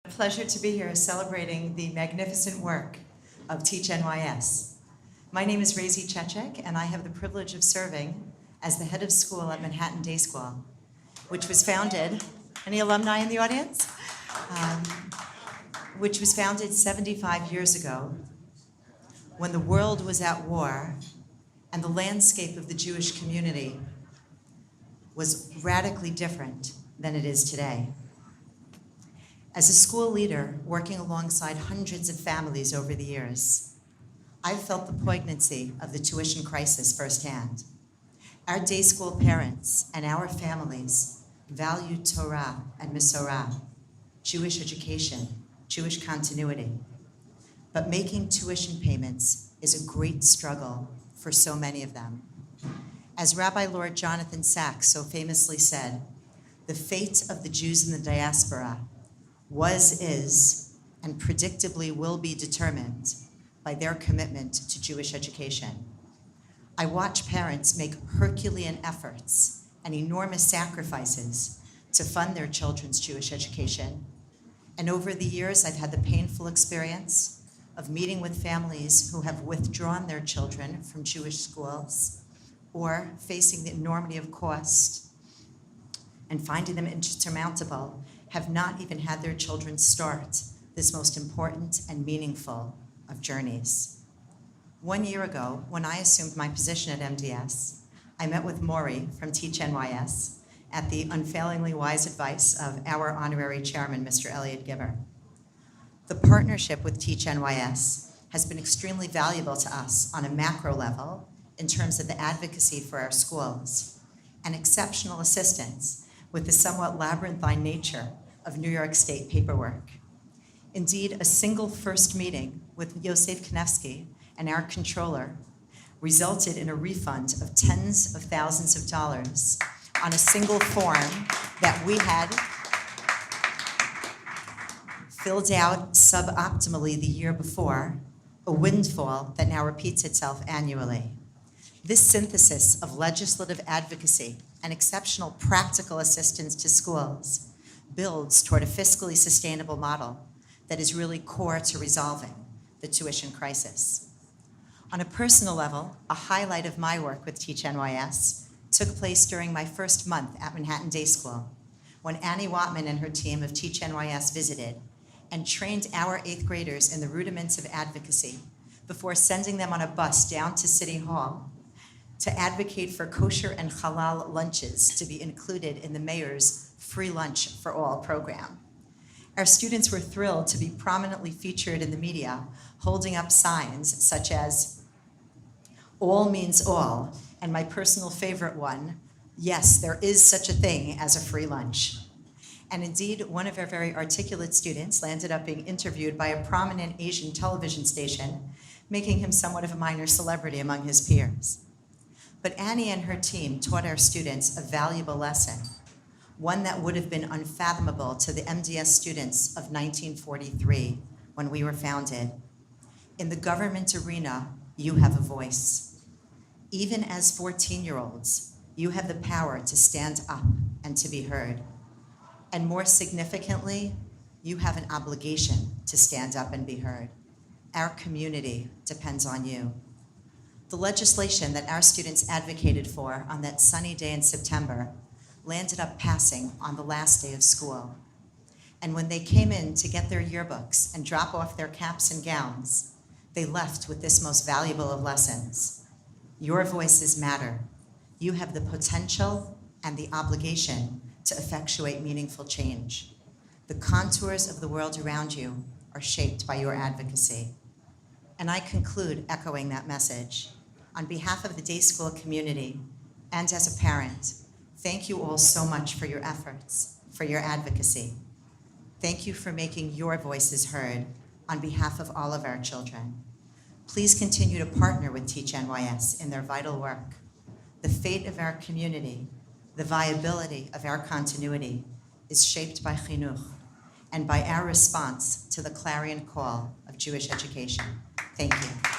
Pleasure to be here celebrating the magnificent work of Teach NYS. My name is Raizi Chechik, and I have the privilege of serving as the head of school at Manhattan Day School, which was founded, any alumni in the audience? Which was founded 75 years ago when the world was at war and the landscape of the Jewish community was radically different than it is today. As a school leader working alongside hundreds of families over the years, I've felt the poignancy of the tuition crisis firsthand. Our day school parents and our families value Torah and Mesorah, Jewish education, Jewish continuity. But making tuition payments is a great struggle for so many of them. As Rabbi Lord Jonathan Sacks so famously said, the fate of the Jews in the diaspora was, is, and predictably will be determined by their commitment to Jewish education. I watch parents make Herculean efforts and enormous sacrifices to fund their children's Jewish education. And over the years, I've had the painful experience of meeting with families who have withdrawn their children from Jewish schools or facing the enormity of cost and finding them insurmountable, have not even had their children start this most important and meaningful of journeys. 1 year ago, when I assumed my position at MDS, I met with Maury from Teach NYS at the unfailingly wise advice of our honorary chairman, Mr. Elliot Giver. The partnership with Teach NYS has been extremely valuable to us on a macro level in terms of the advocacy for our schools and exceptional assistance with the somewhat labyrinthine nature of New York State paperwork. Indeed, a single first meeting with Yosef Knefsky and our controller resulted in a refund of tens of thousands of dollars on a single form that we had filled out suboptimally the year before, a windfall that now repeats itself annually. This synthesis of legislative advocacy and exceptional practical assistance to schools builds toward a fiscally sustainable model that is really core to resolving the tuition crisis. On a personal level, a highlight of my work with Teach NYS took place during my first month at Manhattan Day School, when Annie Watman and her team of Teach NYS visited and trained our 8th graders in the rudiments of advocacy before sending them on a bus down to City Hall to advocate for kosher and halal lunches to be included in the mayor's Free Lunch for All program. Our students were thrilled to be prominently featured in the media, holding up signs such as, "All means all," and my personal favorite one, "Yes, there is such a thing as a free lunch." And indeed, one of our very articulate students landed up being interviewed by a prominent Asian television station, making him somewhat of a minor celebrity among his peers. But Annie and her team taught our students a valuable lesson, one that would have been unfathomable to the MDS students of 1943 when we were founded. In the government arena, you have a voice. Even as 14-year-olds, you have the power to stand up and to be heard. And more significantly, you have an obligation to stand up and be heard. Our community depends on you. The legislation that our students advocated for on that sunny day in September landed up passing on the last day of school. And when they came in to get their yearbooks and drop off their caps and gowns, they left with this most valuable of lessons. Your voices matter. You have the potential and the obligation to effectuate meaningful change. The contours of the world around you are shaped by your advocacy. And I conclude echoing that message. On behalf of the day school community and as a parent, thank you all so much for your efforts, for your advocacy. Thank you for making your voices heard on behalf of all of our children. Please continue to partner with Teach NYS in their vital work. The fate of our community, the viability of our continuity is shaped by chinuch and by our response to the clarion call of Jewish education. Thank you.